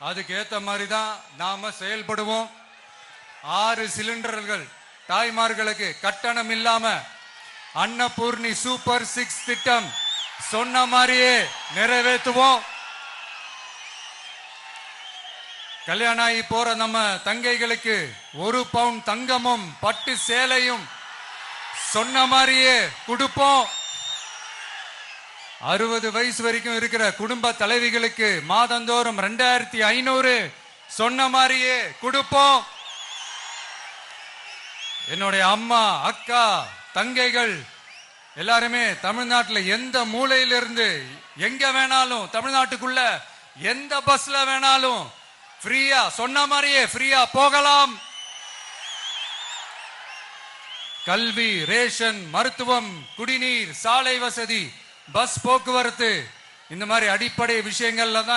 அதுக்கு ஏத்த மாதிரி தான் நாம செயல்படுவோம். 6 சிலிண்டர்கள் தாய்மார்களுக்கு கட்டணம் இல்லாம அன்னபூர்ணி சூப்பர் 6 திட்டம் சொன்ன மாதிரியே நிறைவேற்றுவோம். கல்யாணம் ஆகி போற நம்ம தங்கைகளுக்கு 1 பவுன் தங்கமும் பட்டு சேலையும் சொன்ன மாதிரியே கொடுப்போம். 60 வயசு வரைக்கும் இருக்கிற குடும்ப தலைவிகளுக்கு மாதந்தோறும் 2500 சொன்ன மாதிரியே கொடுப்போம். என்னுடைய அம்மா, அக்கா, தங்கைகள் எல்லாருமே தமிழ்நாட்டில் எந்த மூலையிலிருந்து எங்க வேணாலும், தமிழ்நாட்டுக்குள்ள எந்த பஸ்ல வேணாலும் ஃப்ரீயா சொன்ன மாதிரியே ஃப்ரீயா போகலாம். கல்வி, ரேஷன், மருத்துவம், குடிநீர், சாலை வசதி, பஸ் போக்குவரத்து, இந்த மாதிரி அடிப்படை விஷயங்கள்ல தான்